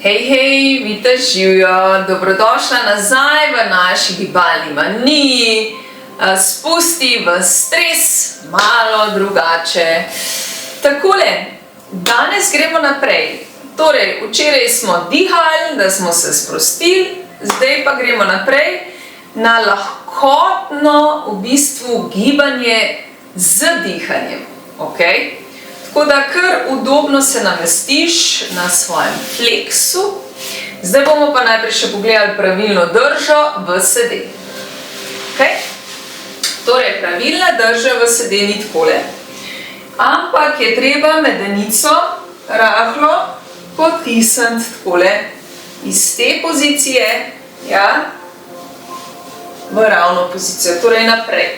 Hej, vidite, živijo, dobrodošla nazaj v naši gibalni maniji. Spusti v stres, malo drugače. Takole, danes gremo naprej. Torej, včeraj smo dihali, da smo se sprostili, zdaj pa gremo naprej na lahkotno v bistvu gibanje z dihanjem. Okay? Tako da kar udobno se namestiš na svojem fleksu. Zdaj bomo pa najprej še pogledali pravilno držo v sedeni. Okay? Torej, pravilna drža v sedeni takole. Ampak je treba medenico rahlo potisniti takole iz te pozicije, ja, v ravno pozicijo, torej naprej.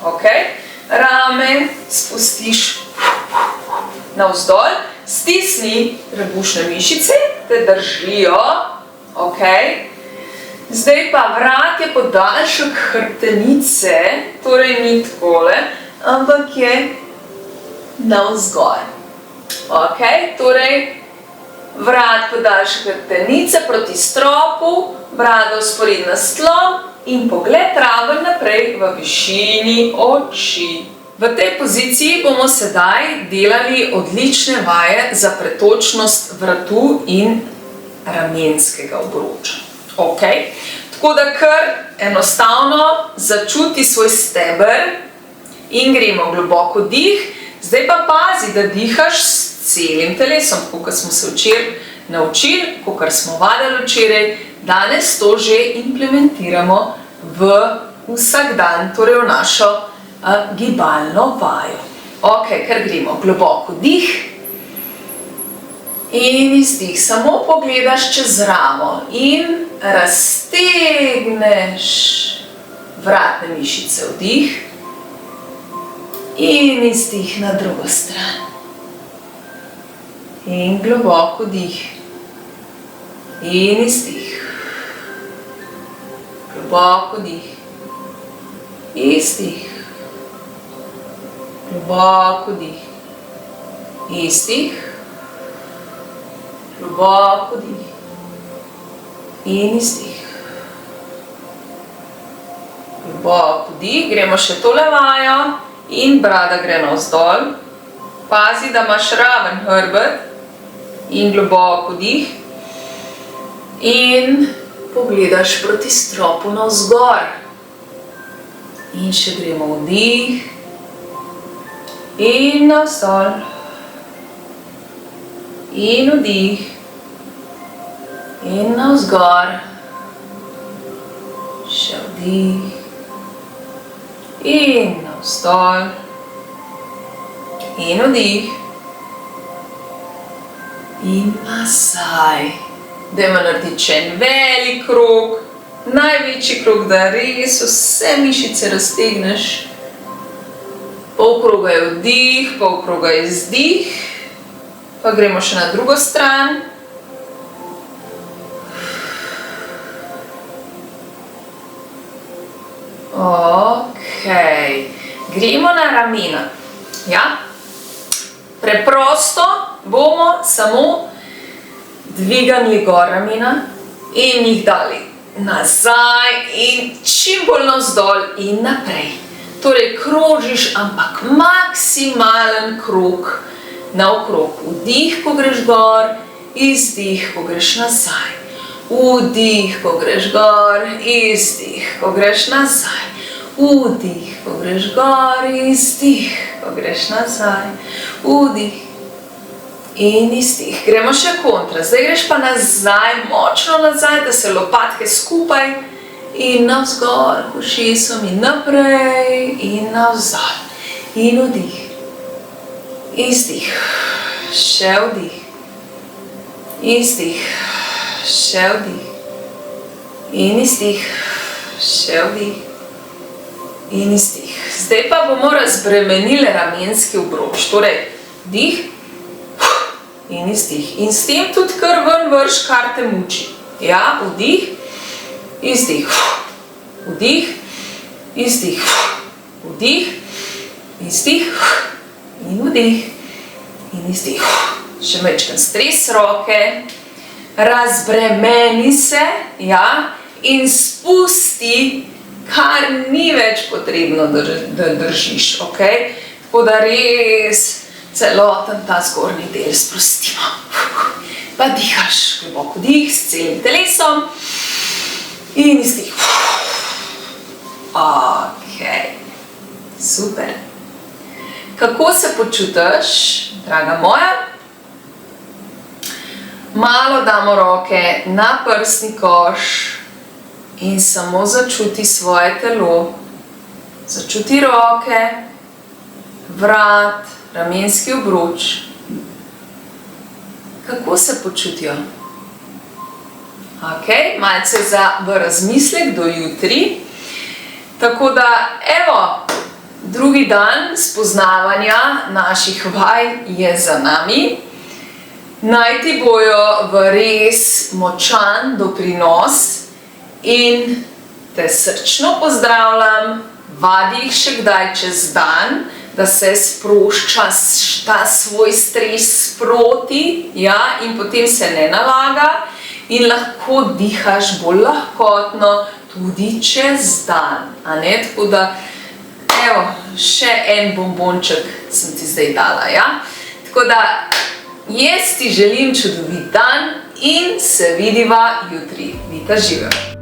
Okay? Rame spustiš navzdol, stisni trebušne mišice, te držijo, ok. Zdaj pa vrat je podaljšek hrbtenice, torej ni takole, ampak je navzgor. Ok, torej vrat podaljšek hrbtenice proti stropu, brada vzporedna s tlom in pogled raven naprej v višini oči. V tej poziciji bomo sedaj delali odlične vaje za pretočnost vratu in ramenskega obroča. Ok, tako da kar enostavno začuti svoj steber in gremo globoko dih. Zdaj pa pazi, da dihaš s celim telesom, kot smo se včeraj naučili, kot smo vadili včeraj. Danes to že implementiramo v vsak dan, torej v našo gibalno vajo. Ok, kar gremo globoko dih in izdih. Samo pogledaš čez ramo in raztegneš vratne mišice. Vdih in izdih na drugo stran. In globoko dih in izdih. Globoko dih. Izdih. Globoko dih. Izdih. Globoko dih. In izdih. Globoko dih. Gremo še tole vajo in brada gre navzdol. Pazi, da imaš raven hrbet in globoko dih. In pogledaš proti stropu navzgor. In še gremo vdih. In navzdol. In vdih. In navzgor. Še vdih. In navzdol. In vdih. In nazaj. Dajmo narediti še en velik krog. Največji krog, da res vse mišice raztegneš. Pol kroga je vdih, pol kroga je izdih. Pa gremo še na drugo stran. Ok. Gremo na ramena. Ja? Preprosto bomo samo dvignili gor ramena in jih dali nazaj in čim bolj navzdol in naprej. Torej, krožiš, ampak maksimalen krog naokrog. Vdih, ko greš gor, izdih, ko greš nazaj. Vdih, ko greš gor, izdih, ko greš nazaj. Vdih, ko greš gor, izdih, ko greš nazaj. Vdih in izdih. Gremo še kontra. Zdaj greš pa nazaj, močno nazaj, da se lopatke skupaj in navzgor, ušesom in naprej in navzad. In vdih. Izdih. Še vdih. Izdih. Še vdih. In izdih. Še vdih. In izdih. Zdaj pa bomo razbremenili ramenski obroč. Torej, vdih in izdih. In s tem tudi kar ven vrš, kar te muči. Ja, vdih. Izdih, vdih, izdih, vdih, izdih in vdih in izdih. Še majčkeno stres roke, razbremeni se, ja, in spusti, kar ni več potrebno, da držiš, ok? Tako da res celoten ta zgornji del sprostimo. Pa dihaš globoko dih s celim telesom in izdih. Ok, super. Kako se počutiš, draga moja? Malo damo roke na prsni koš in samo začuti svoje telo. Začuti roke, vrat, ramenski obroč. Kako se počutijo? Ok, malce v razmislek do jutri. Tako da, evo, drugi dan spoznavanja naših vaj je za nami. Naj ti bojo v res močan doprinos in te srčno pozdravljam, vadi jih še kdaj čez dan, da se sprošča ta svoj stres sproti, ja, in potem se ne nalaga in lahko dihaš bolj lahkotno tudi čez dan, a ne? Tako da, evo, še en bombonček sem ti zdaj dala, ja? Tako da, jaz ti želim čudovit dan in se vidiva jutri. Vita živa!